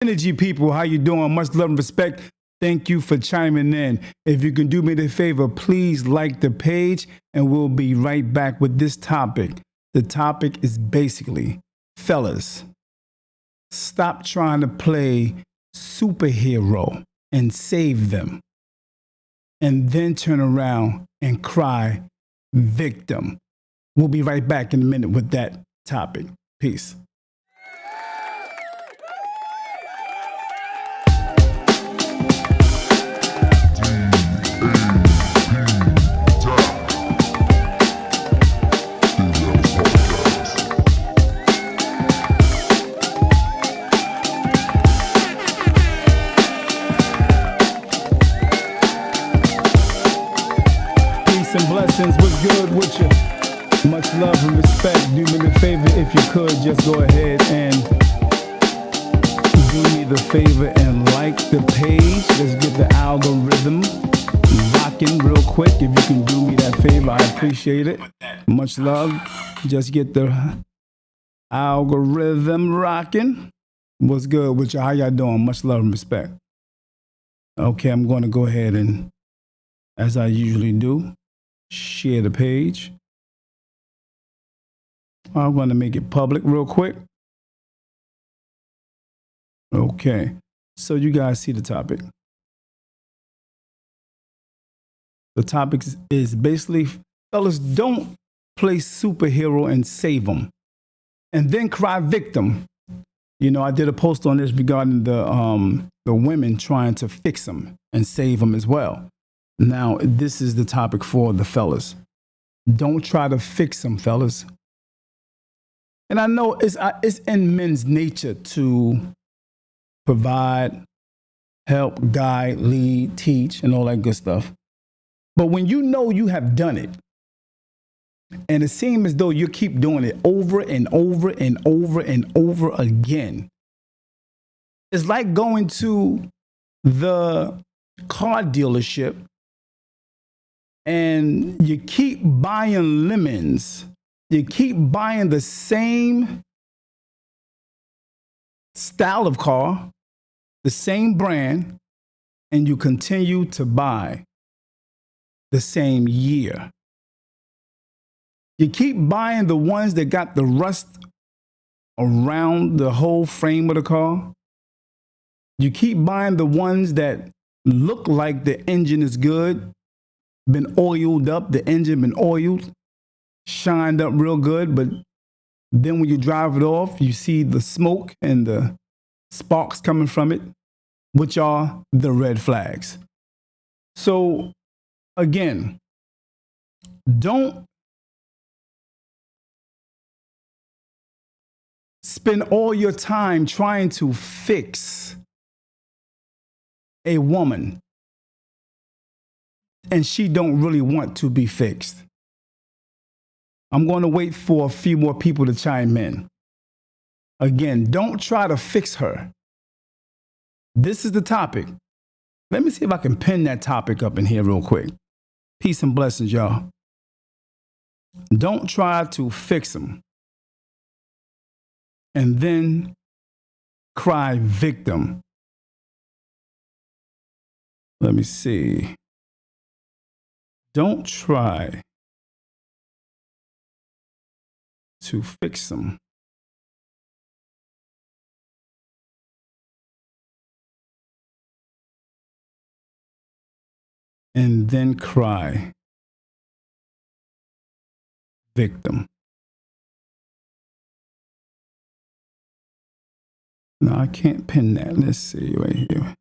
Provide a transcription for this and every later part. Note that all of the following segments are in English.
Energy people, how you doing? Much love and respect. Thank you for chiming in. If you can do me the favor, please like the page and we'll be right back with this topic. The topic is basically, fellas, stop trying to play superhero and save them and then turn around and cry victim. We'll be right back in a minute with that topic. Peace. And blessings, what's good with you? Much love and respect. Do me the favor, if you could, just go ahead and do me the favor and like the page. Let's get the algorithm rocking real quick. If you can do me that favor, I appreciate it. Much love. Just get the algorithm rocking. What's good with you? How y'all doing? Much love and respect. Okay, I'm going to go ahead and, as I usually do, share the page. I'm going to make it public real quick. Okay, so you guys see the topic. The topic is basically, fellas, don't play superhero and save them and then cry victim. You know, I did a post on this regarding the women trying to fix them and save them as well. Now, this is the topic for the fellas. Don't try to fix them, fellas. And I know it's in men's nature to provide, help, guide, lead, teach, and all that good stuff. But when you know you have done it, and it seems as though you keep doing it over and over and over and over again, it's like going to the car dealership and you keep buying lemons, you keep buying the same style of car, the same brand, and you continue to buy the same year. You keep buying the ones that got the rust around the whole frame of the car. You keep buying the ones that look like the engine is good, been oiled up, the engine been oiled, shined up real good, but then when you drive it off, you see the smoke and the sparks coming from it, which are the red flags. So again, don't spend all your time trying to fix a woman and she don't really want to be fixed. I'm going to wait for a few more people to chime in. Again, don't try to fix her. This is the topic. Let me see if I can pin that topic up in here real quick. Peace and blessings, y'all. Don't try to fix them and then cry victim. Let me see. Don't try to fix them and then cry victim. No, I can't pin that. Let's see right here.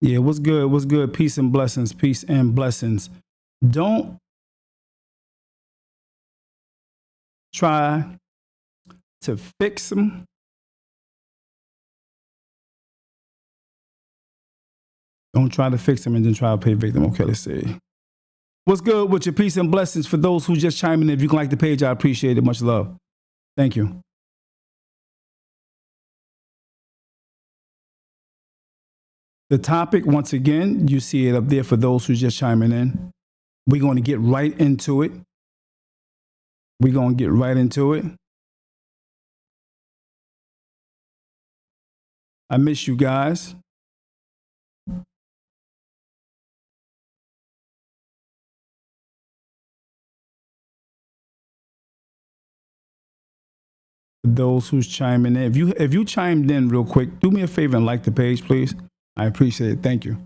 Yeah, what's good? What's good? Peace and blessings. Peace and blessings. Don't try to fix them Don't try to fix them and then try to play victim. Okay, let's see. What's good with your peace and blessings for those who just chiming in? If you can like the page, I appreciate it. Much love. Thank you. The topic, once again, you see it up there for those who just chiming in. We're going to get right into it. We're going to get right into it. I miss you guys. Those who's chiming in, if you chimed in real quick, do me a favor and like the page, please. I appreciate it. Thank you.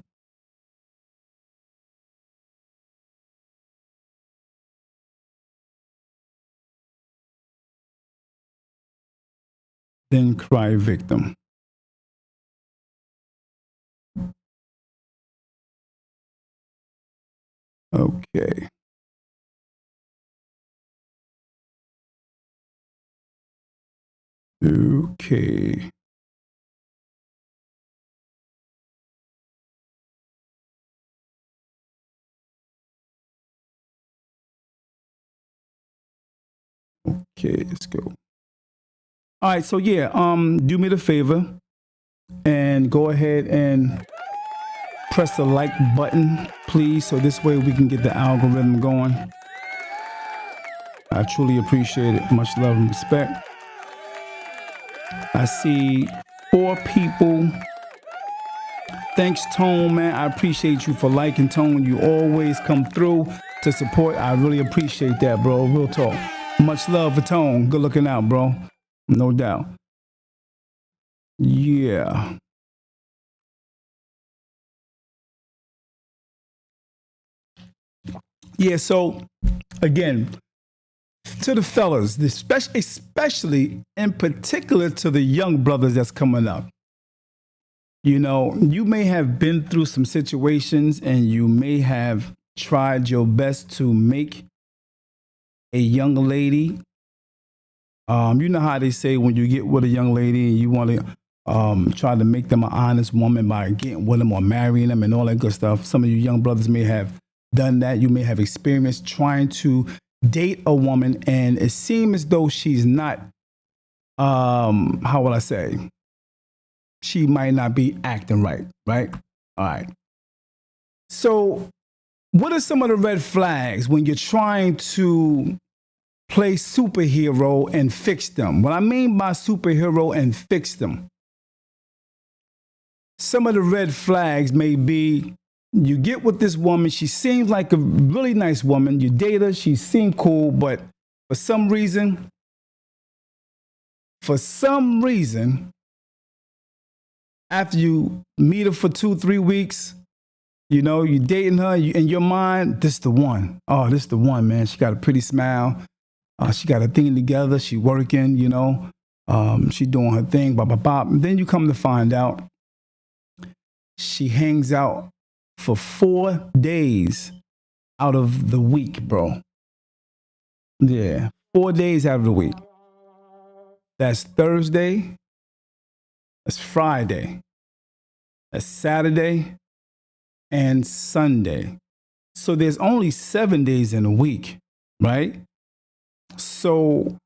Then cry victim. Okay. Okay. Okay, let's go. All right, so yeah, do me the favor and go ahead and press the like button, please, so this way we can get the algorithm going. I truly appreciate it. Much love and respect. I see 4 people. Thanks, Tone, man. I appreciate you for liking, Tone. You always come through to support. I really appreciate that, bro. Real talk. Much love for Tone. Good looking out, bro. No doubt. Yeah. Yeah, so again, to the fellas, especially in particular to the young brothers that's coming up. You know, you may have been through some situations and you may have tried your best to make a young lady. You know how they say when you get with a young lady and you want to try to make them an honest woman by getting with them or marrying them and all that good stuff. Some of you young brothers may have done that. You may have experienced trying to date a woman and it seems as though she's not, how will I say? She might not be acting right, right? All right. So, what are some of the red flags when you're trying to play superhero and fix them? What I mean by superhero and fix them, some of the red flags may be you get with this woman, she seems like a really nice woman, you date her, she seemed cool, but for some reason, after you meet her for 2-3 weeks, you know, you dating her, in your mind, this the one. Oh, this the one, man. She got a pretty smile. She got a thing together. She working, you know. She doing her thing, blah, blah, blah. And then you come to find out she hangs out for 4 days out of the week, bro. Yeah, 4 days out of the week. That's Thursday. That's Friday. That's Saturday and Sunday. So there's only 7 days in a week, right? So,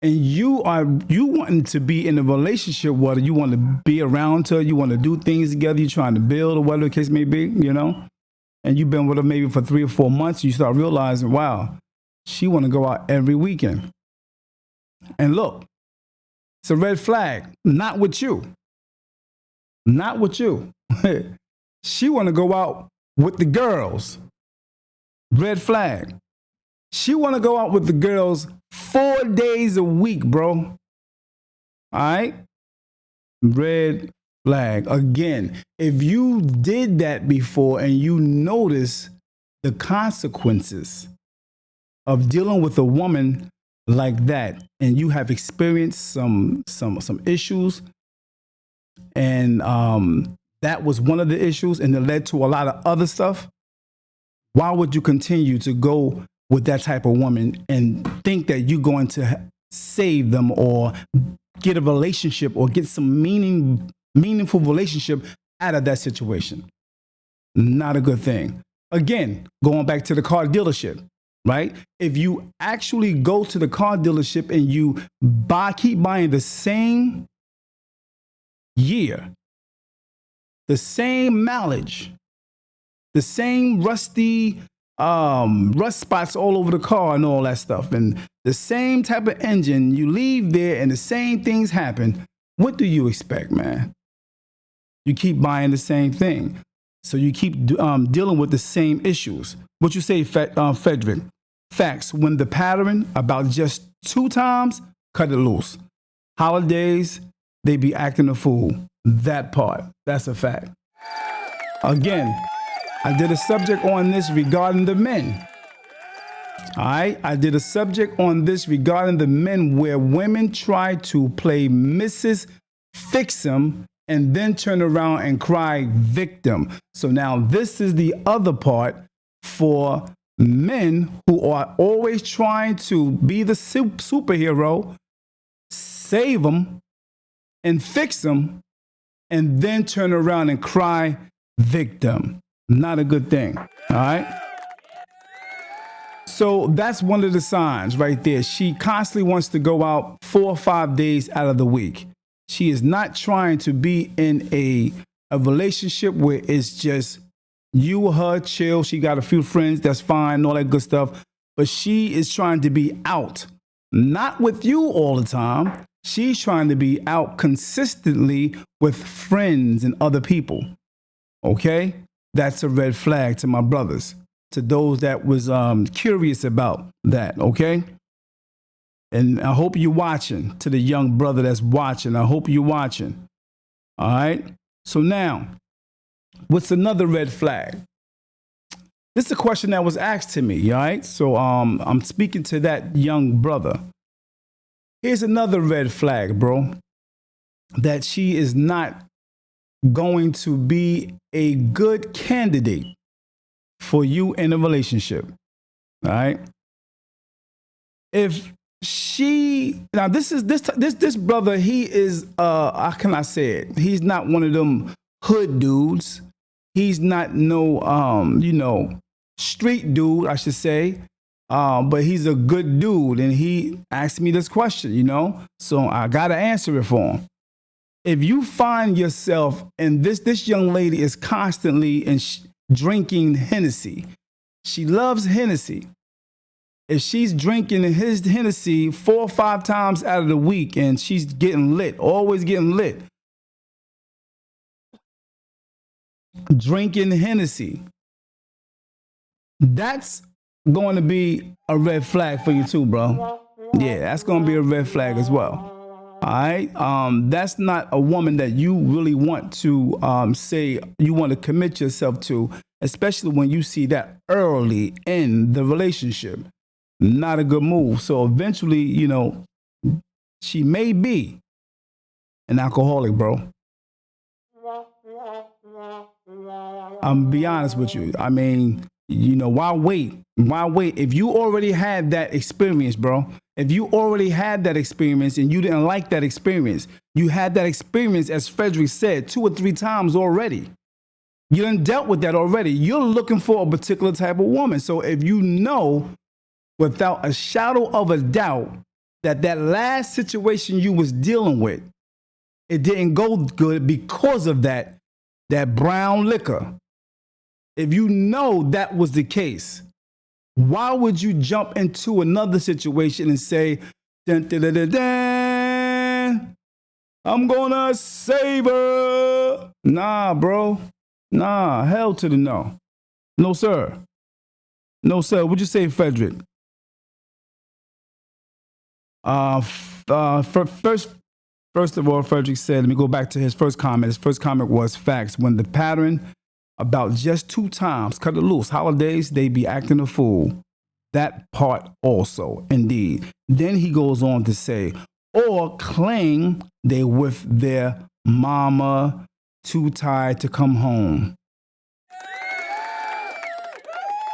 and you wanting to be in a relationship, whether you want to be around her, you want to do things together, you're trying to build or whatever the case may be, you know, and you've been with her maybe for 3 or 4 months, you start realizing, wow, she want to go out every weekend. And look, it's a red flag. Not with you. Not with you. She want to go out with the girls. Red flag. She want to go out with the girls 4 days a week, bro. All right? Red flag. Again, if you did that before and you notice the consequences of dealing with a woman like that, and you have experienced some issues, and that was one of the issues, and it led to a lot of other stuff, why would you continue to go with that type of woman and think that you're going to save them or get a relationship or get some meaningful relationship out of that situation? Not a good thing. Again, going back to the car dealership, right? If you actually go to the car dealership and you keep buying the same year, the same mileage, the same rusty rust spots all over the car and all that stuff, and the same type of engine, you leave there and the same things happen, what do you expect, man? You keep buying the same thing. So you keep dealing with the same issues. What you say, Frederick? Facts. When the pattern about just 2 times, cut it loose. Holidays, they be acting a fool. That part. That's a fact. Again, I did a subject on this regarding the men. All right, I did a subject on this regarding the men where women try to play Mrs. Fix-em and then turn around and cry victim. So now this is the other part for men who are always trying to be the superhero, save them, and fix them, and then turn around and cry victim. Not a good thing. All right. So that's one of the signs right there. She constantly wants to go out 4 or 5 days out of the week. She is not trying to be in a relationship where it's just you, her, chill. She got a few friends, that's fine, all that good stuff. But she is trying to be out, not with you all the time. She's trying to be out consistently with friends and other people. Okay? That's a red flag to my brothers, to those that was curious about that, okay? And I hope you're watching. To the young brother that's watching, I hope you're watching. All right? So now, what's another red flag? This is a question that was asked to me, all right? So I'm speaking to that young brother. Here's another red flag, bro, that she is not going to be a good candidate for you in a relationship. All right. If she now this brother, he is how can I say it? He's not one of them hood dudes. He's not no street dude, I should say. But he's a good dude, and he asked me this question, so I gotta answer it for him. If you find yourself, and this young lady is constantly drinking Hennessy. She loves Hennessy. If she's drinking his Hennessy 4 or 5 times out of the week and she's getting lit, always getting lit, drinking Hennessy, that's going to be a red flag for you too, bro. Yeah, that's going to be a red flag as well. All right. That's not a woman that you really want to say you want to commit yourself to, especially when you see that early in the relationship. Not a good move. So eventually, she may be an alcoholic, bro. I'm be honest with you. I mean, why wait? Why wait? If you already had that experience, bro, if you already had that experience and you didn't like that experience, you had that experience, as Frederick said, 2 or 3 times already. You done dealt with that already. You're looking for a particular type of woman. So if you know without a shadow of a doubt that last situation you was dealing with, it didn't go good because of that brown liquor. If you know that was the case, why would you jump into another situation and say, dun, dun, dun, dun, dun, I'm gonna save her? Nah, bro. Nah, hell to the no. No, sir. No, sir. What'd you say, Frederick? First of all, Frederick said, let me go back to his first comment. His first comment was facts. When the pattern about just 2 times, cut it loose. Holidays, they be acting a fool. That part also, indeed. Then he goes on to say, or claim they with their mama, too tired to come home.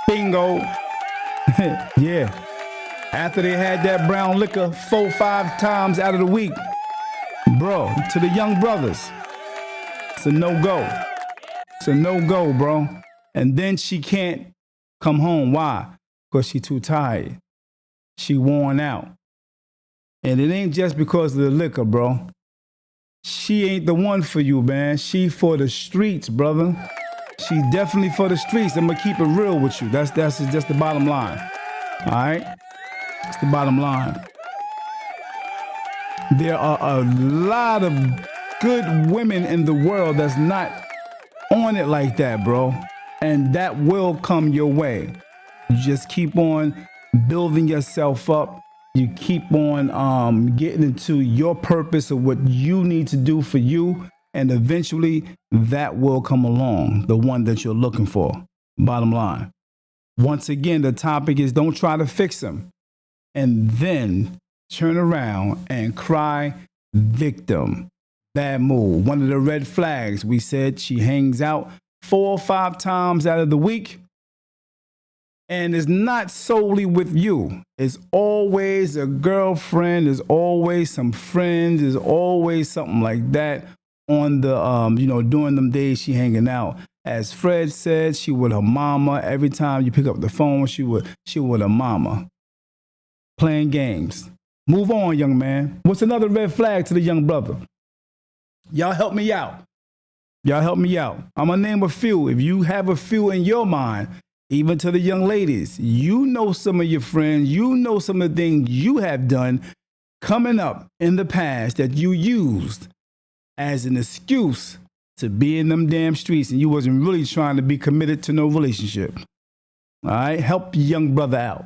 Bingo. Yeah. After they had that brown liquor 4 or 5 times out of the week. Bro, to the young brothers, it's a no-go. It's a no-go, bro. And then she can't come home. Why? Because she too tired. She worn out. And it ain't just because of the liquor, bro. She ain't the one for you, man. She for the streets, brother. She definitely for the streets. I'm going to keep it real with you. That's just the bottom line. All right? That's the bottom line. There are a lot of good women in the world that's not on it like that, bro. And that will come your way. You just keep on building yourself up. You keep on getting into your purpose of what you need to do for you. And eventually that will come along, the one that you're looking for. Bottom line. Once again, the topic is don't try to fix them and then turn around and cry victim. Bad move. One of the red flags, we said she hangs out 4 or 5 times out of the week. And it's not solely with you. It's always a girlfriend. There's always some friends. There's always something like that on the, during them days she hanging out. As Fred said, she with her mama. Every time you pick up the phone, she with her mama. Playing games. Move on, young man. What's another red flag to the young brother? Y'all help me out. Y'all help me out. I'm going to name a few. If you have a few in your mind, even to the young ladies, you know some of your friends, you know some of the things you have done coming up in the past that you used as an excuse to be in them damn streets and you wasn't really trying to be committed to no relationship. All right? Help your young brother out.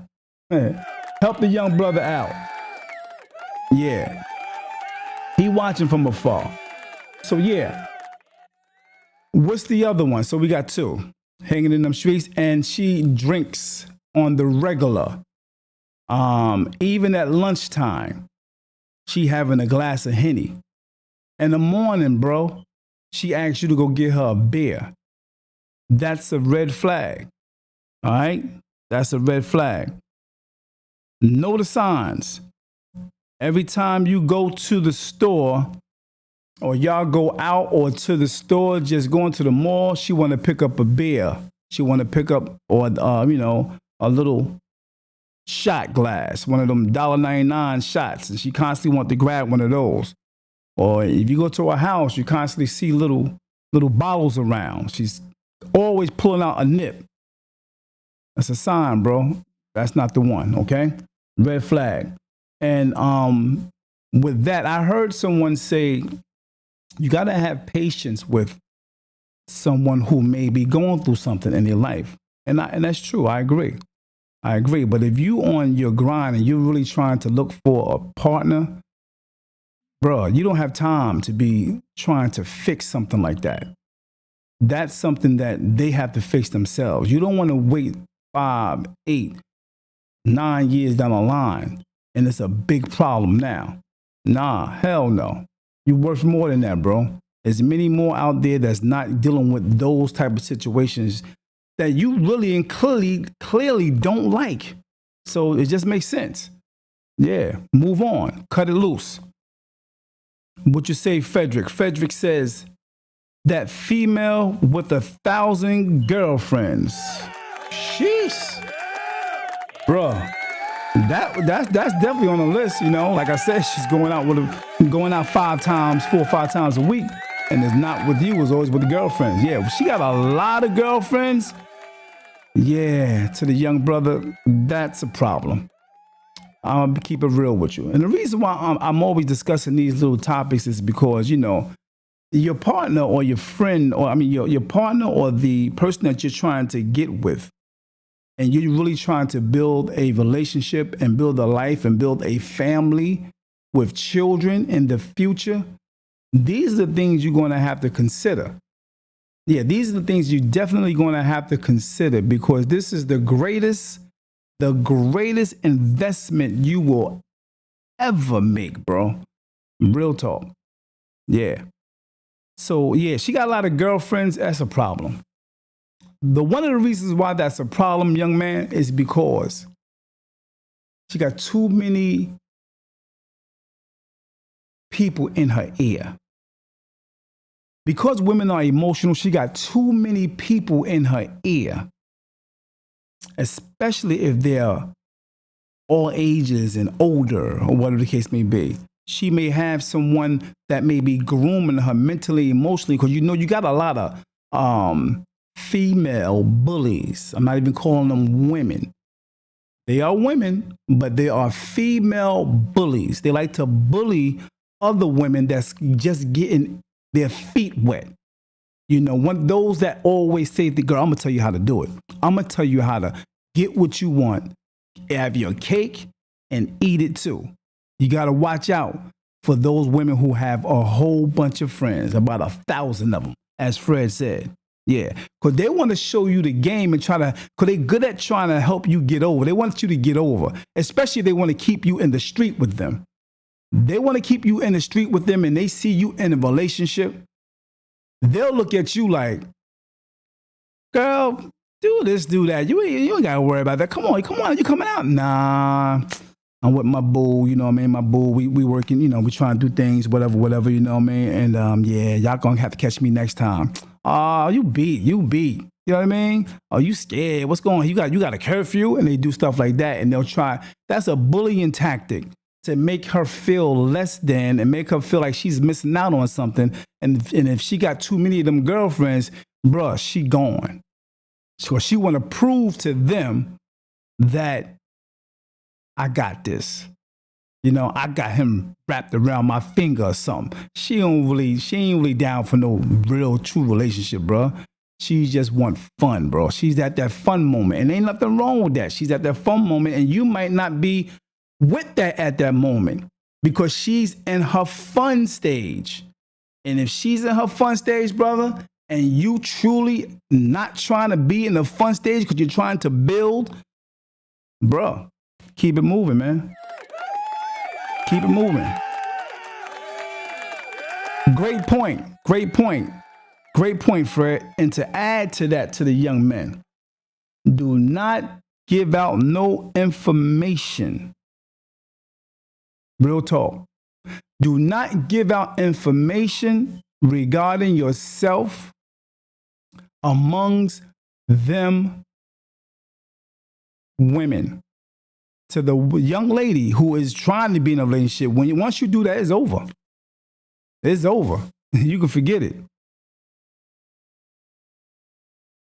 Help the young brother out. Yeah. He watching from afar. So yeah. What's the other one? So we got 2. Hanging in them streets, and she drinks on the regular. Even at lunchtime, she having a glass of Henny. In the morning, bro, she asks you to go get her a beer. That's a red flag. All right? That's a red flag. Know the signs. Every time you go to the store, or y'all go out or to the store, just going to the mall, she want to pick up a beer. She want to pick up, or a little shot glass, one of them $1.99 shots, and she constantly want to grab one of those. Or if you go to her house, you constantly see little bottles around. She's always pulling out a nip. That's a sign, bro. That's not the one, okay? Red flag. And with that, I heard someone say, you got to have patience with someone who may be going through something in their life. And that's true. I agree. But if you on your grind and you're really trying to look for a partner, bro, you don't have time to be trying to fix something like that. That's something that they have to fix themselves. You don't want to wait 5, 8, 9 years down the line and it's a big problem now. Nah, hell no. You're worth more than that, bro. There's many more out there that's not dealing with those type of situations that you really and clearly don't like. So it just makes sense. Yeah, move on. Cut it loose. What you say, Frederick? Frederick says, that female with 1,000 girlfriends. Sheesh. Bruh. That's definitely on the list, Like I said, she's going out 5 times, 4 or 5 times a week, and it's not with you, it's always with the girlfriends. Yeah, she got a lot of girlfriends. Yeah, to the young brother, that's a problem. I'm gonna keep it real with you, and the reason why I'm always discussing these little topics is because your partner or your friend, or your partner or the person that you're trying to get with, and you're really trying to build a relationship and build a life and build a family with children in the future, these are the things you're going to have to consider. Yeah, these are the things you're definitely going to have to consider, because this is the greatest investment you will ever make, bro. Real talk. Yeah. So, yeah, she got a lot of girlfriends. That's a problem. One of the reasons why that's a problem, young man, is because she got too many people in her ear. Because women are emotional, she got too many people in her ear, especially if they're all ages and older or whatever the case may be. She may have someone that may be grooming her mentally, emotionally, because you got a lot of female bullies. I'm not even calling them women. They are women, but they are female bullies. They like to bully other women that's just getting their feet wet. You know, one those that always say, "The girl, I'm gonna tell you how to do it. I'm gonna tell you how to get what you want, have your cake, and eat it too." You gotta watch out for those women who have a whole bunch of friends, about 1,000 of them, as Fred said. Yeah, because they want to show you the game and try to, because they're good at trying to help you get over. They want you to get over, especially if they want to keep you in the street with them. They want to keep you in the street with them and they see you in a relationship. They'll look at you like, girl, do this, do that. You ain't got to worry about that. Come on, you coming out? Nah, I'm with my boo, you know what I mean? My boo, we working, you know, we trying to do things, whatever, you know what I mean? And yeah, y'all gonna have to catch me next time. Oh, you beat. You know what I mean? Oh, you scared? What's going on? You got a curfew? And they do stuff like that, and they'll try. That's a bullying tactic to make her feel less than and make her feel like she's missing out on something. And if she got too many of them girlfriends, bruh, she gone. So she want to prove to them that I got this. You know, I got him wrapped around my finger or something. She ain't really down for no real true relationship, bro. She just want fun, bro. She's at that fun moment. And ain't nothing wrong with that. She's at that fun moment. And you might not be with that at that moment because she's in her fun stage. And if she's in her fun stage, brother, and you truly not trying to be in the fun stage because you're trying to build, bro, keep it moving, man. Keep it moving. Great point, Fred. And to add to that, to the young men, do not give out no information. Real talk. Do not give out information regarding yourself amongst them women. To the young lady who is trying to be in a relationship, once you do that, it's over. It's over. You can forget it.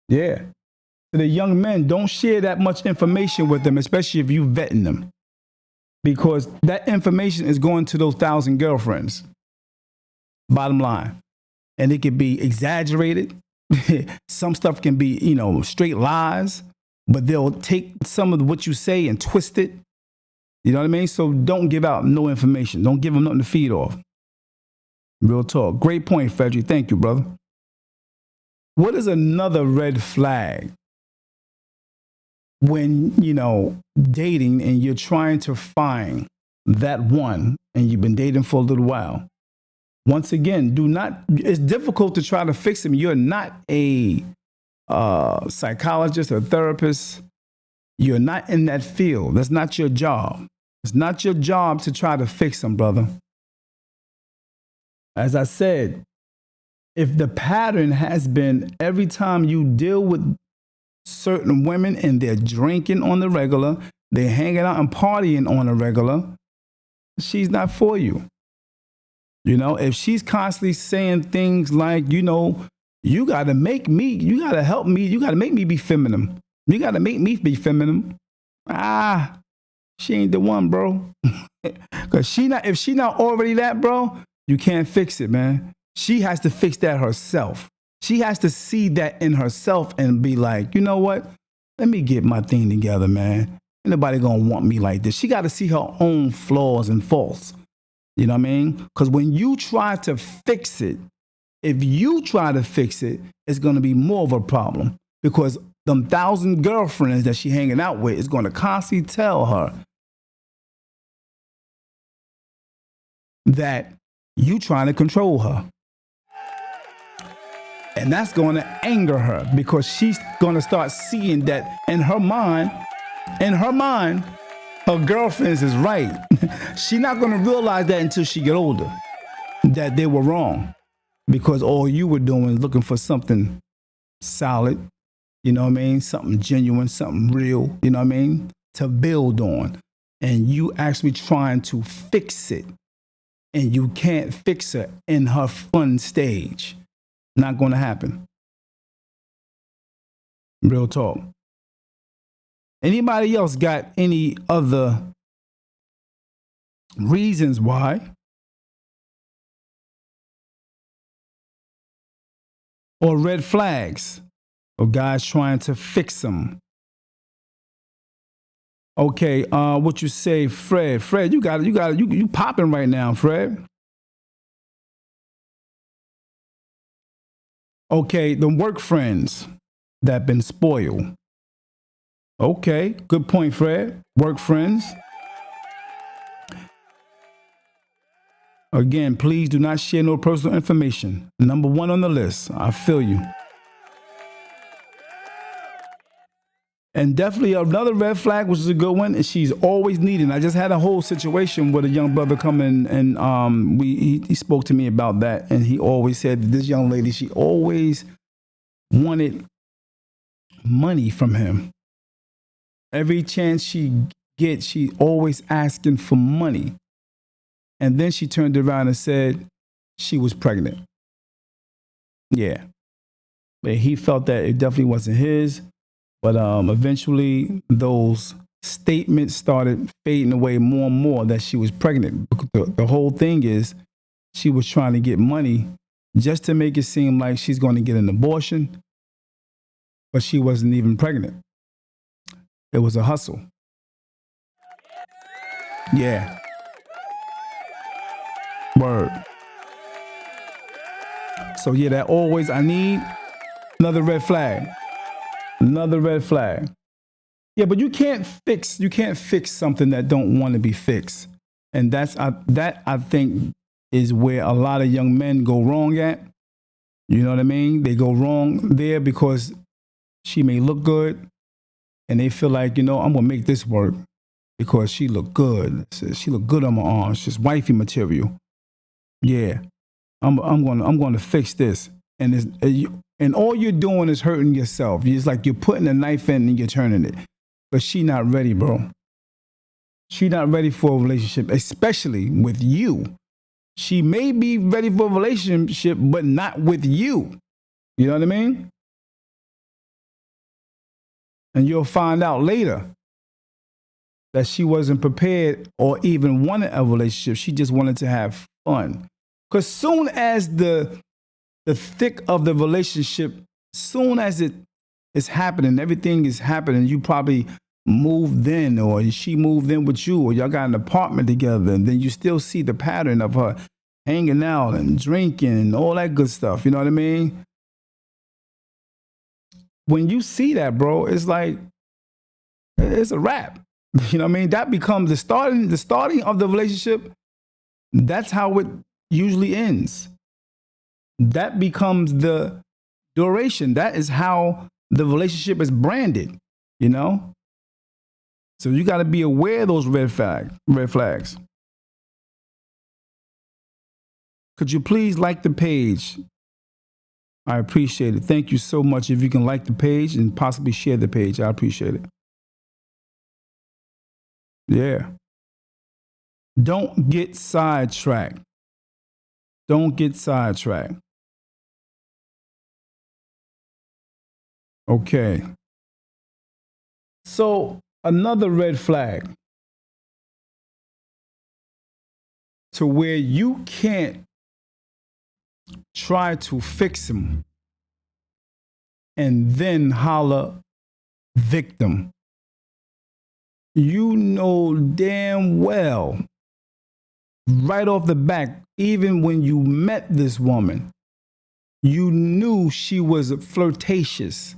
Yeah. To the young men, don't share that much information with them, especially if you're vetting them. Because that information is going to those 1,000 girlfriends. Bottom line. And it can be exaggerated. Some stuff can be, you know, straight lies. But they'll take some of what you say and twist it. You know what I mean? So don't give out no information. Don't give them nothing to feed off. Real talk. Great point, Frederick. Thank you, brother. What is another red flag when, you know, dating and you're trying to find that one and you've been dating for a little while? Once again, it's difficult to try to fix them. You're not a psychologist or therapist. You're not in that field. That's not your job. It's not your job to try to fix them, brother. As I said, if the pattern has been every time you deal with certain women and they're drinking on the regular, they're hanging out and partying on the regular, she's not for you. You know, if she's constantly saying things like, you know, you got to make me, you got to help me, you got to make me be feminine. You got to make me be feminine. She ain't the one, bro. Because if she not already that, bro, you can't fix it, man. She has to fix that herself. She has to see that in herself and be like, you know what? Let me get my thing together, man. Ain't nobody going to want me like this. She got to see her own flaws and faults. You know what I mean? Because when you try to fix it, if you try to fix it, it's going to be more of a problem because them 1,000 girlfriends that she hanging out with is going to constantly tell her that you trying to control her. And that's going to anger her because she's going to start seeing that in her mind, her girlfriends is right. She's not going to realize that until she get older, that they were wrong. Because all you were doing is looking for something solid, you know what I mean? Something genuine, something real, you know what I mean? To build on. And you actually trying to fix it. And you can't fix her in her fun stage. Not going to happen. Real talk. Anybody else got any other reasons why or red flags, or guys trying to fix them. Okay, what you say, Fred? Fred, you popping right now, Fred. Okay, the work friends that been spoiled. Okay, good point, Fred. Work friends. Again, please do not share no personal information. Number one on the list. I feel you. And definitely another red flag, which is a good one, is she's always needing. I just had a whole situation with a young brother come in, and he spoke to me about that, and he always said that this young lady, she always wanted money from him. Every chance she gets, she always asking for money. And then she turned around and said she was pregnant. Yeah. But he felt that it definitely wasn't his. But eventually those statements started fading away more and more that she was pregnant. The whole thing is she was trying to get money just to make it seem like she's going to get an abortion, but she wasn't even pregnant. It was a hustle. Yeah. Word. So yeah, that always, I need another red flag. Another red flag. Yeah, but you can't fix something that don't want to be fixed. And that I think is where a lot of young men go wrong at. You know what I mean? They go wrong there because she may look good and they feel like, I'm gonna make this work because she look good. She look good on my arm. It's just wifey material. Yeah. I'm going to fix this. And all you're doing is hurting yourself. It's like you're putting a knife in and you're turning it. But she not ready, bro. She not ready for a relationship, especially with you. She may be ready for a relationship, but not with you. You know what I mean? And you'll find out later that she wasn't prepared or even wanted a relationship. She just wanted to have fun. Because soon as the thick of the relationship, soon as it is happening, everything is happening, you probably moved in or she moved in with you or y'all got an apartment together, and then you still see the pattern of her hanging out and drinking and all that good stuff. You know what I mean? When you see that, bro, it's like, it's a wrap. You know what I mean? That becomes the starting of the relationship. That's how it usually ends. That becomes the duration. That is how the relationship is branded, So you got to be aware of those red flags. Could you please like the page? I appreciate it. Thank you so much. If you can like the page and possibly share the page, I appreciate it. Yeah. Don't get sidetracked. Don't get sidetracked. Okay. So another red flag to where you can't try to fix him and then holler victim. You know damn well right off the back, even when you met this woman, you knew she was flirtatious.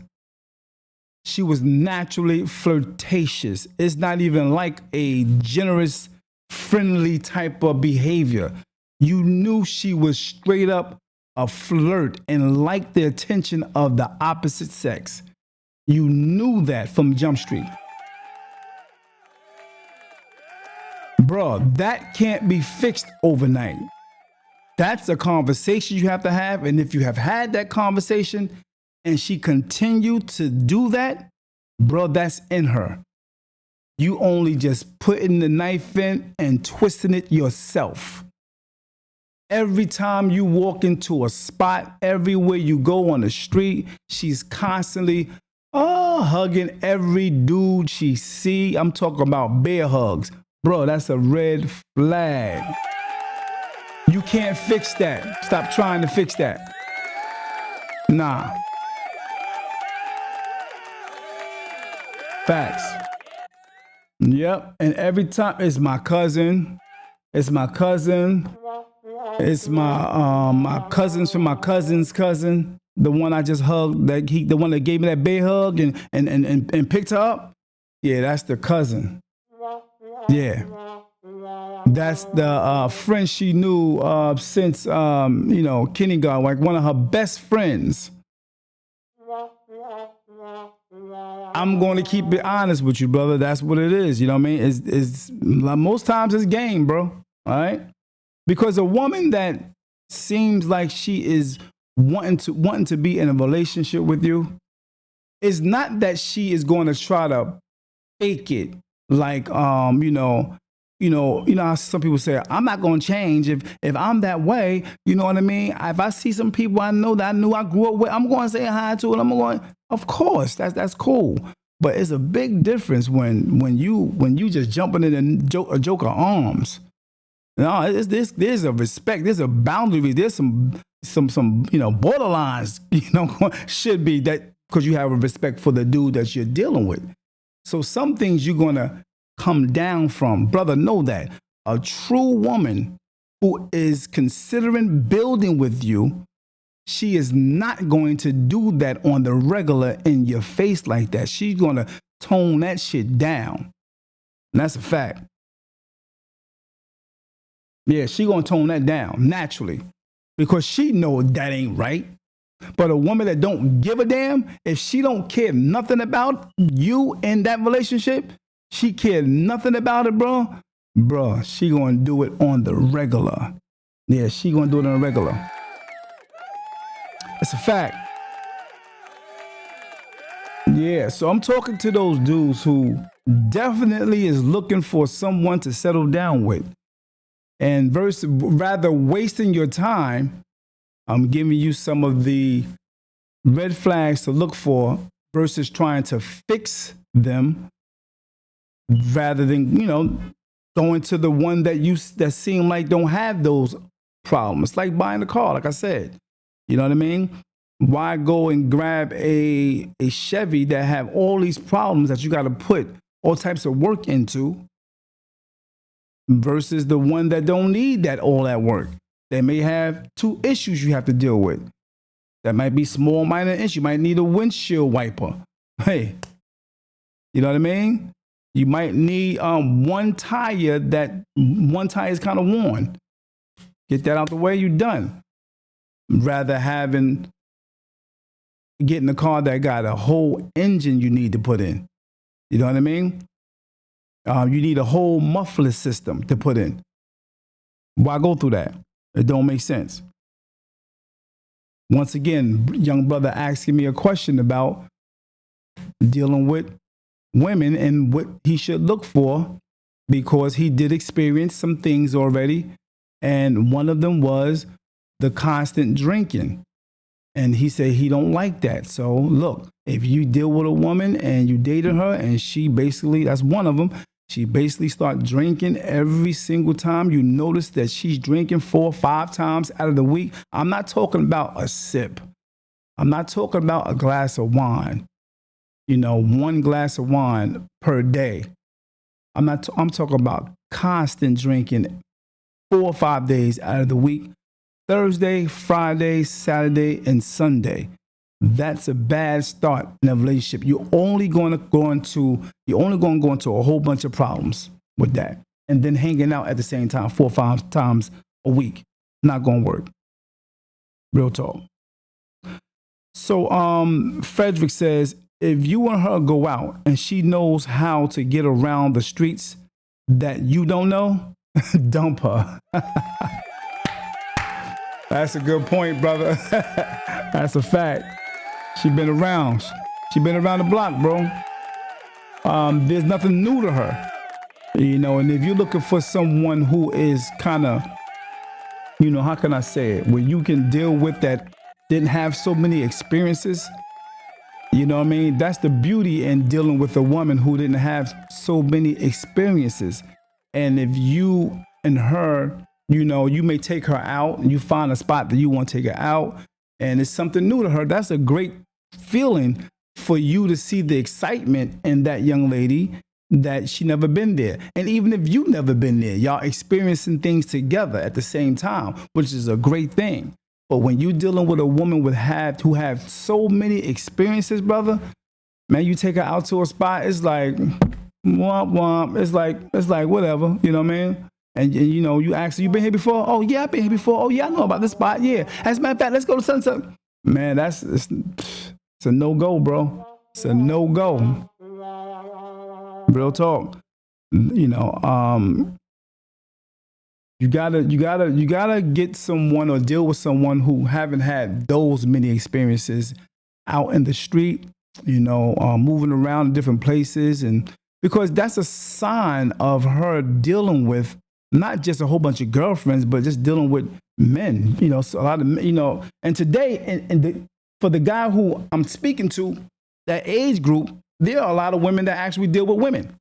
She was naturally flirtatious. It's not even like a generous, friendly type of behavior. You knew she was straight up a flirt and liked the attention of the opposite sex. You knew that from Jump Street. Bruh, that can't be fixed overnight. That's a conversation you have to have. And if you have had that conversation and she continued to do that, bro, that's in her. You only just putting the knife in and twisting it yourself. Every time you walk into a spot, everywhere you go on the street, she's constantly hugging every dude she see. I'm talking about bear hugs. Bro, that's a red flag. You can't fix that. Stop trying to fix that. Nah. Facts. Yep. And every time it's my cousin. It's my cousin. It's my cousins from my cousin's cousin. The one I just hugged, the one that gave me that bay hug and picked her up. Yeah, that's the cousin. Yeah. That's the friend she knew since kindergarten, like one of her best friends. I'm going to keep it honest with you, brother. That's what it is. You know what I mean? It's most times it's game, bro. All right, because a woman that seems like she is wanting to be in a relationship with you, it's not that she is going to try to fake it, like how some people say, I'm not gonna change if I'm that way. You know what I mean? If I see some people I know that I knew I grew up with, I'm gonna say hi to it. I'm going, of course, that's cool. But it's a big difference when you just jumping in a joke of arms. No, there's a respect, there's a boundary, there's some borderlines, should be that, because you have a respect for the dude that you're dealing with. So some things you're gonna come down from. Brother, know that. A true woman who is considering building with you, she is not going to do that on the regular in your face like that. She's going to tone that shit down. And that's a fact. Yeah, she's going to tone that down naturally because she knows that ain't right. But a woman that don't give a damn, if she don't care nothing about you in that relationship, she cared nothing about it, bro. Bro, she gonna do it on the regular. Yeah, she gonna do it on the regular. It's a fact. Yeah, so I'm talking to those dudes who definitely is looking for someone to settle down with. And rather wasting your time, I'm giving you some of the red flags to look for versus trying to fix them, rather than, going to the one that seem like don't have those problems. It's like buying a car, like I said. You know what I mean? Why go and grab a Chevy that have all these problems that you got to put all types of work into versus the one that don't need all that work? They may have two issues you have to deal with. That might be small, minor issue. You might need a windshield wiper. Hey, you know what I mean? You might need one tire is kind of worn. Get that out the way, you're done. Rather getting a car that got a whole engine you need to put in. You know what I mean? You need a whole muffler system to put in. Why go through that? It don't make sense. Once again, young brother asking me a question about dealing with women and what he should look for, because he did experience some things already. And one of them was the constant drinking. And he said he don't like that. So look, if you deal with a woman and you dated her and she basically, that's one of them, she basically start drinking every single time. You notice that she's drinking 4 or 5 times out of the week. I'm not talking about a sip. I'm not talking about a glass of wine. 1 glass of wine per day. I'm talking about constant drinking 4 or 5 days out of the week. Thursday, Friday, Saturday, and Sunday. That's a bad start in a relationship. You're only going to go into a whole bunch of problems with that. And then hanging out at the same time 4 or 5 times a week. Not going to work. Real talk. So Frederick says, if you and her go out and she knows how to get around the streets that you don't know, dump her. That's a good point, brother. That's a fact. She been around. She been around the block, bro. There's nothing new to her. And if you're looking for someone who is kind of, how can I say it, where you can deal with that, didn't have so many experiences. You know what I mean? That's the beauty in dealing with a woman who didn't have so many experiences. And if you and her, you may take her out and you find a spot that you want to take her out. and it's something new to her. That's a great feeling for you to see the excitement in that young lady that she never been there. And even if you never been there, y'all experiencing things together at the same time, which is a great thing. But when you're dealing with a woman who have so many experiences, brother, man, you take her out to a spot, it's like womp womp. It's like whatever, you know what I mean? And you know, you ask her, you been here before? Oh yeah, I've been here before. Oh yeah, I know about this spot. Yeah. As a matter of fact, let's go to sunset. Man, it's a no-go, bro. It's a no-go. Real talk. You know, you gotta get someone or deal with someone who haven't had those many experiences out in the street, you know, moving around different places, and because that's a sign of her dealing with not just a whole bunch of girlfriends, but just dealing with men, you know, so a lot of, you know, and today, for the guy who I'm speaking to, that age group, there are a lot of women that actually deal with women.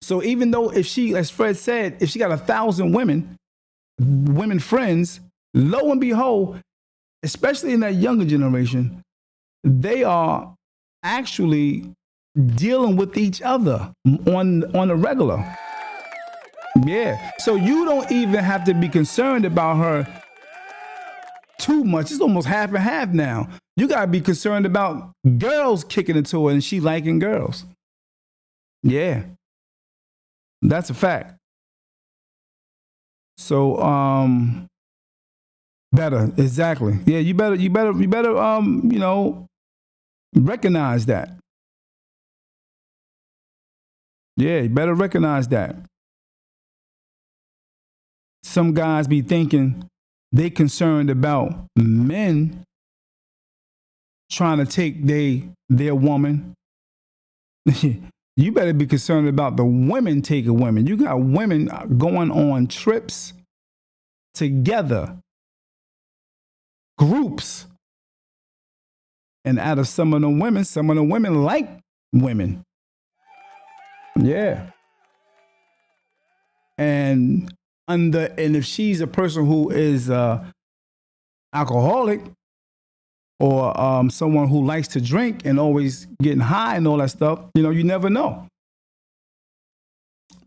So even though if she, as Fred said, if she got 1,000 women friends, lo and behold, especially in that younger generation, they are actually dealing with each other on a regular. Yeah. So you don't even have to be concerned about her too much. It's almost half and half now. You got to be concerned about girls kicking it to her and she liking girls. Yeah. That's a fact. So, better. Exactly. Yeah, you better, you know, recognize that. Yeah, you better recognize that. Some guys be thinking they concerned about men trying to take their woman. You better be concerned about the women taking women. You got women going on trips together, groups. And out of some of the women like women. Yeah. And if she's a person who is alcoholic, or someone who likes to drink and always getting high and all that stuff, you know, you never know.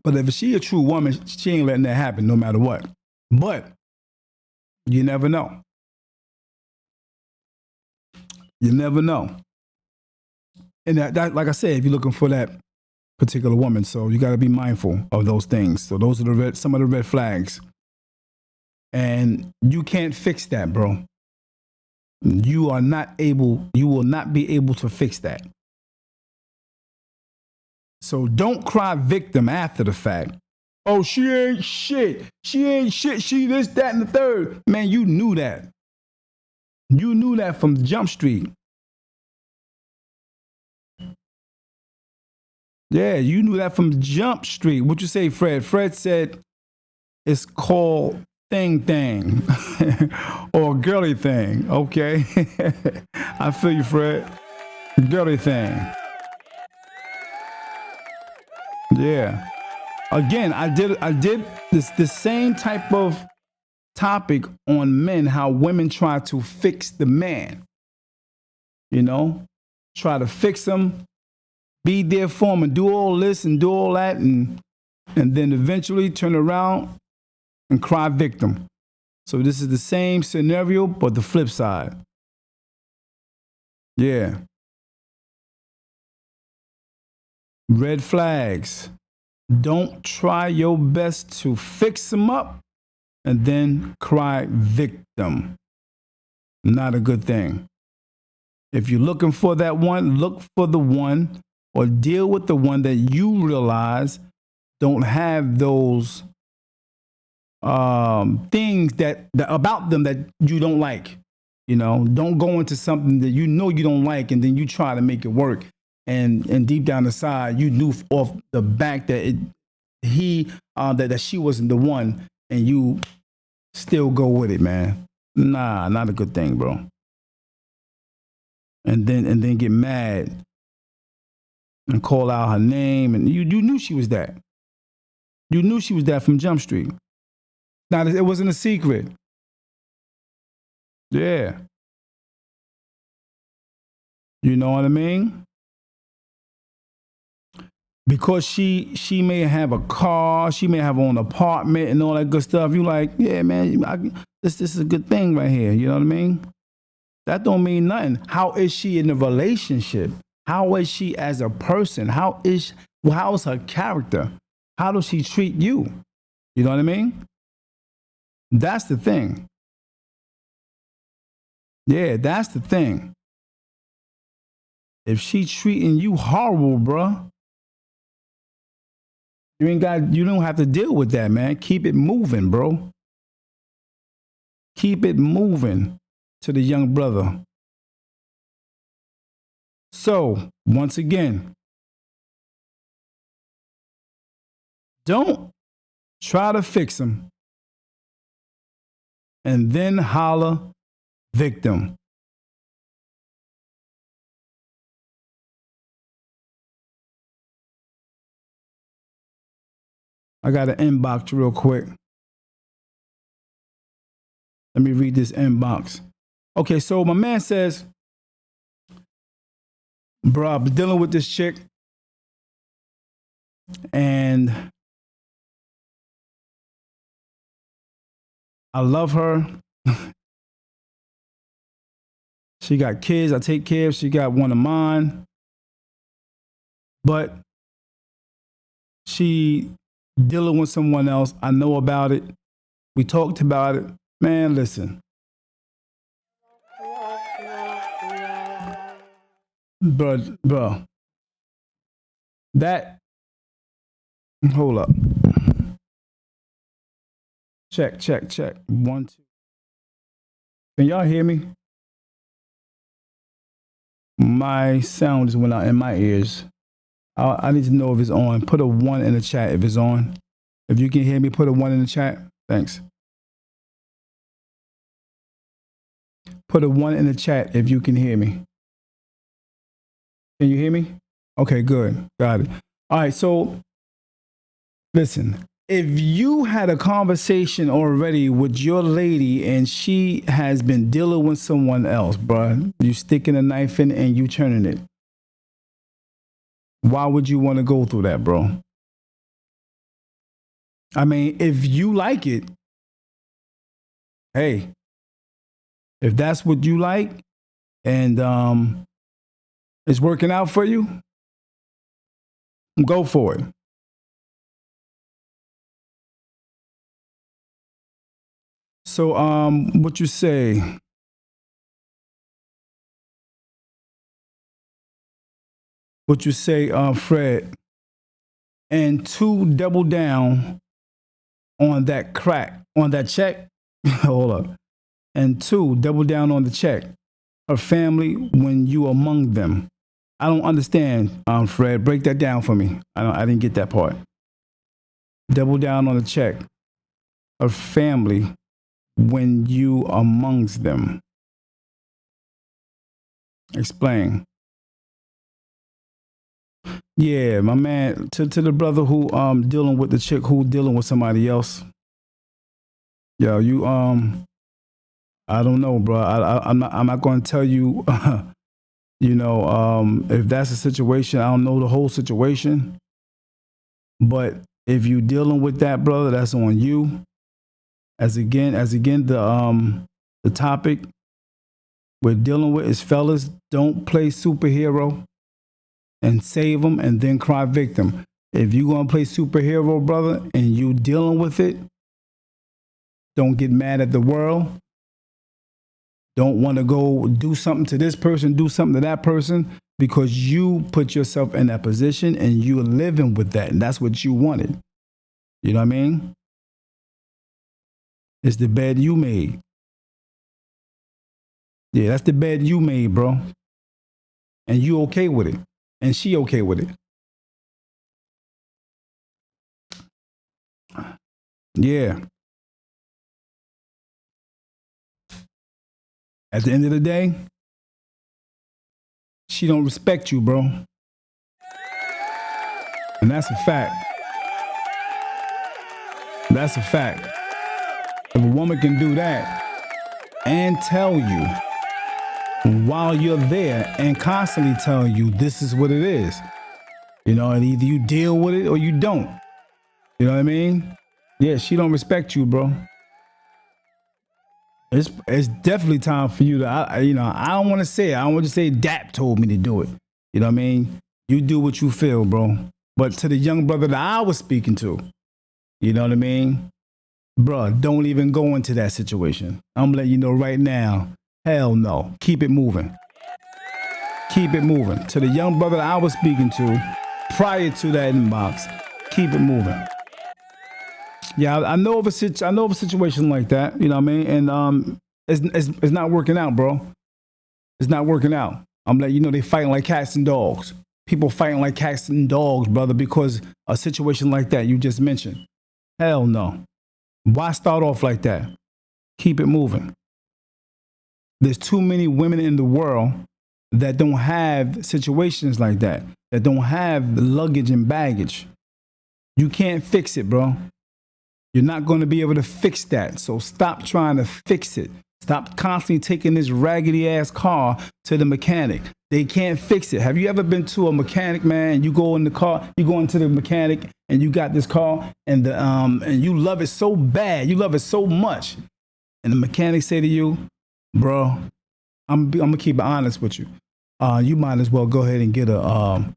But if she a true woman, she ain't letting that happen no matter what. But you never know. You never know. And that like I said, if you're looking for that particular woman, so you got to be mindful of those things. So those are some of the red flags. And you can't fix that, bro. You will not be able to fix that. So don't cry victim after the fact. Oh, she ain't shit. She ain't shit. She this, that, and the third. Man, you knew that. You knew that from Jump Street. Yeah, you knew that from Jump Street. What you say, Fred? Fred said it's called thing or girly thing. Okay. I feel you, Fred. Girly thing. Yeah. Again, I did this same type of topic on men, how women try to fix the man. You know, try to fix him, be there for him, and do all this and do all that, and then eventually turn around and cry victim. So this is the same scenario, but the flip side. Yeah. Red flags. Don't try your best to fix them up and then cry victim. Not a good thing. If you're looking for that one, look for the one or deal with the one that you realize don't have those things that about them that you don't like. You know, don't go into something that you know you don't like and then you try to make it work. And deep down inside, you knew off the back that that she wasn't the one, and you still go with it, man. Nah, not a good thing, bro. And then get mad and call out her name, and you knew she was that. You knew she was that from Jump Street. Now, it wasn't a secret. Yeah. You know what I mean? Because she may have a car, she may have her own apartment and all that good stuff. You like, yeah, man, this is a good thing right here. You know what I mean? That don't mean nothing. How is she in a relationship? How is she as a person? How's her character? How does she treat you? You know what I mean? That's the thing. Yeah, that's the thing. If she treating you horrible, bruh, you don't have to deal with that, man. Keep it moving, bro. Keep it moving to the young brother. So, once again, don't try to fix him and then holler victim. I got an inbox real quick. Let me read this inbox. Okay, so my man says, bro, I've been dealing with this chick and I love her. She got kids I take care of. She got one of mine. But she dealing with someone else. I know about it. We talked about it. Man, listen. Bro. That, hold up. Check. 1, 2. Can y'all hear me? My sound just went out in my ears. I need to know if it's on. Put a 1 in the chat if it's on. If you can hear me, put a 1 in the chat. Thanks. Put a 1 in the chat if you can hear me. Can you hear me? Okay, good. Got it. All right, so listen. If you had a conversation already with your lady and she has been dealing with someone else, bruh, you sticking a knife in and you turning it. Why would you want to go through that, bro? I mean, if you like it, hey, if that's what you like and it's working out for you, go for it. So, what you say? What you say, Fred? And 2, double down on that crack, on that check. Hold up. And 2, double down on the check. Her family when you among them. I don't understand, Fred. Break that down for me. I didn't get that part. Double down on the check. Her family when you amongst them. Explain. Yeah, my man, to the brother who dealing with the chick who dealing with somebody else. Yo, you I don't know, bro. I'm not going to tell you you know, if that's the situation. I don't know the whole situation. But if you dealing with that, brother, that's on you. As again the topic we're dealing with is, fellas, don't play superhero and save them and then cry victim. If you're going to play superhero, brother, and you dealing with it, don't get mad at the world. Don't want to go do something to this person, do something to that person, because you put yourself in that position and you're living with that. And that's what you wanted. You know what I mean? It's the bed you made. Yeah, that's the bed you made, bro. And you okay with it. And she okay with it. Yeah. At the end of the day, she don't respect you, bro. And that's a fact. That's a fact. If a woman can do that and tell you while you're there and constantly telling you this is what it is. You know, and either you deal with it or you don't. You know what I mean? Yeah, she don't respect you, bro. It's definitely time for you to, I don't want to say it. I don't want to say D.A.P told me to do it. You know what I mean? You do what you feel, bro. But to the young brother that I was speaking to, you know what I mean? Bro, don't even go into that situation. I'm letting you know right now, hell no. Keep it moving. Keep it moving. To the young brother that I was speaking to prior to that inbox, keep it moving. Yeah, I know of a situation like that. You know what I mean? And it's not working out, bro. It's not working out. I'm letting you know they fighting like cats and dogs. People fighting like cats and dogs, brother, because a situation like that you just mentioned. Hell no. Why start off like that? Keep it moving. There's too many women in the world that don't have situations like that, that don't have luggage and baggage. You can't fix it, bro. You're not going to be able to fix that. So stop trying to fix it. Stop constantly taking this raggedy ass car to the mechanic. They can't fix it. Have you ever been to a mechanic, man? You go in the car, you go into the mechanic and you got this car and and you love it so bad. You love it so much. And the mechanic say to you, bro, I'm going to keep it honest with you. You might as well go ahead and get a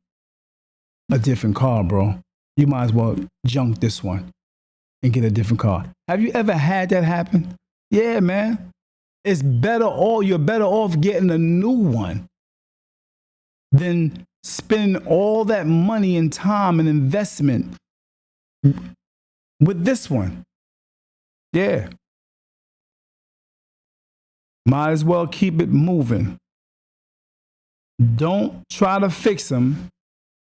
different car, bro. You might as well junk this one and get a different car. Have you ever had that happen? Yeah, man. It's better all you're better off getting a new one than spending all that money and time and investment with this one. Yeah. Might as well keep it moving. Don't try to fix them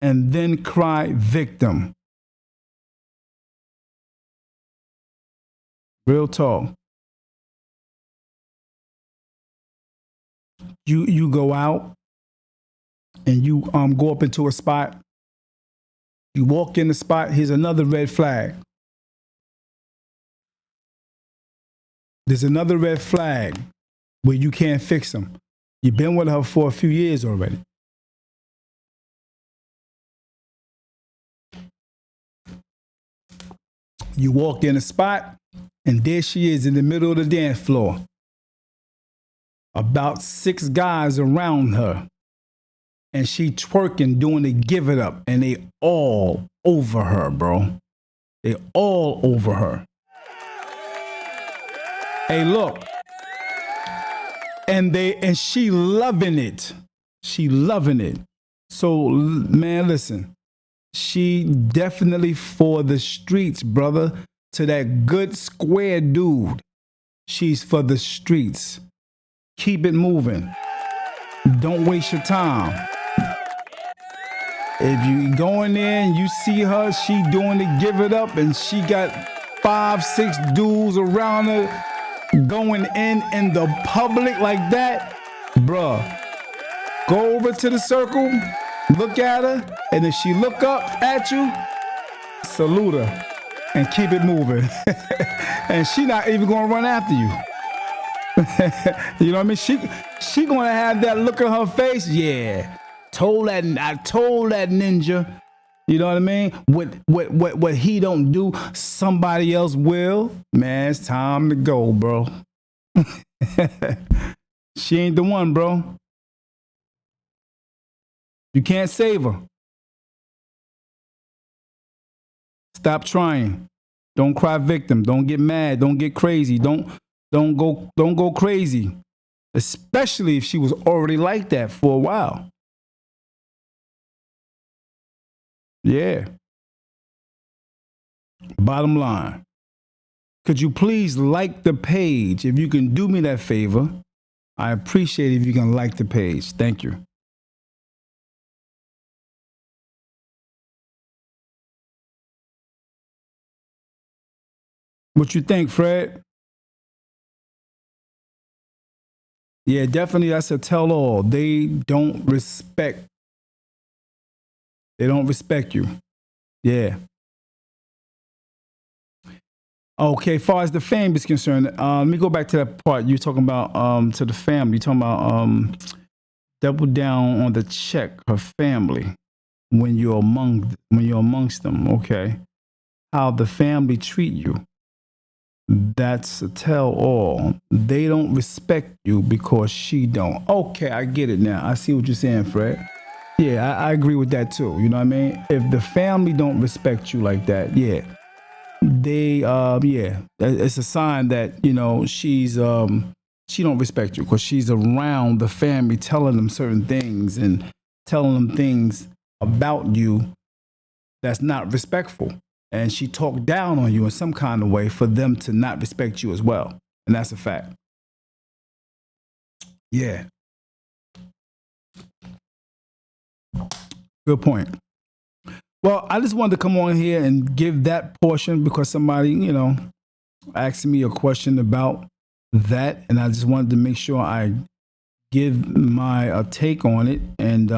and then cry victim. Real talk. You go out and you go up into a spot. You walk in the spot. Here's another red flag. There's another red flag where you can't fix them. You've been with her for a few years already. You walk in a spot, and there she is in the middle of the dance floor. About 6 guys around her. And she twerking, doing the give it up. And they all over her, bro. They all over her. Hey, look. And she loving it. She loving it. So, man, listen. She definitely for the streets, brother. To that good square dude. She's for the streets. Keep it moving. Don't waste your time. If you go in there and you see her, she doing the give it up and she got 5, 6 dudes around her going in the public like that, bruh, go over to the circle, look at her, and if she look up at you, salute her and keep it moving. And she not even gonna run after you. You know what I mean? She gonna have that look on her face. Yeah, I told that ninja. You know what I mean? What he don't do, somebody else will. Man, it's time to go, bro. She ain't the one, bro. You can't save her. Stop trying. Don't cry victim. Don't get mad. Don't get crazy. Don't go crazy. Especially if she was already like that for a while. Yeah. Bottom line. Could you please like the page? If you can do me that favor, I appreciate it if you can like the page. Thank you. What you think, Fred? Yeah, definitely that's a tell-all. They don't respect you. Yeah. Okay, far as the fame is concerned, let me go back to that part you're talking about to the family. You're talking about double down on the check, her family, when you're amongst them. Okay, how the family treat you. That's a tell all. They don't respect you because she don't. Okay, I get it now. I see what you're saying, Fred. Yeah, I agree with that too. You know what I mean? If the family don't respect you like that, yeah, yeah, it's a sign that she don't respect you because she's around the family, telling them certain things and telling them things about you that's not respectful. And she talked down on you in some kind of way for them to not respect you as well. And that's a fact. Yeah, good point. Well, I just wanted to come on here and give that portion because somebody, asked me a question about that. And I just wanted to make sure I give my take on it. And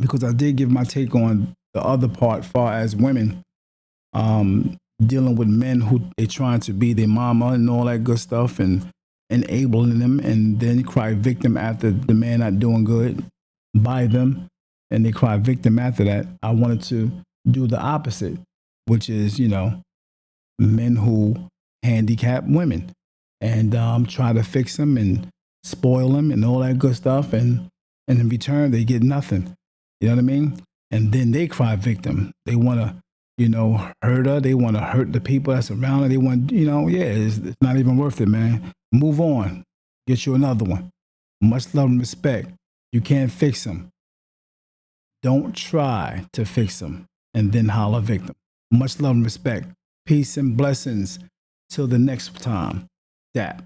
because I did give my take on the other part, far as women dealing with men who they trying to be their mama and all that good stuff and enabling them and then cry victim after the man not doing good by them and they cry victim after that. I wanted to do the opposite, which is, men who handicap women and try to fix them and spoil them and all that good stuff. And in return, they get nothing. You know what I mean? And then they cry victim. They want to, hurt her. They want to hurt the people that's around her. They want, yeah, it's not even worth it, man. Move on. Get you another one. Much love and respect. You can't fix them. Don't try to fix them and then holler victim. Much love and respect. Peace and blessings. Till the next time. D.A.P.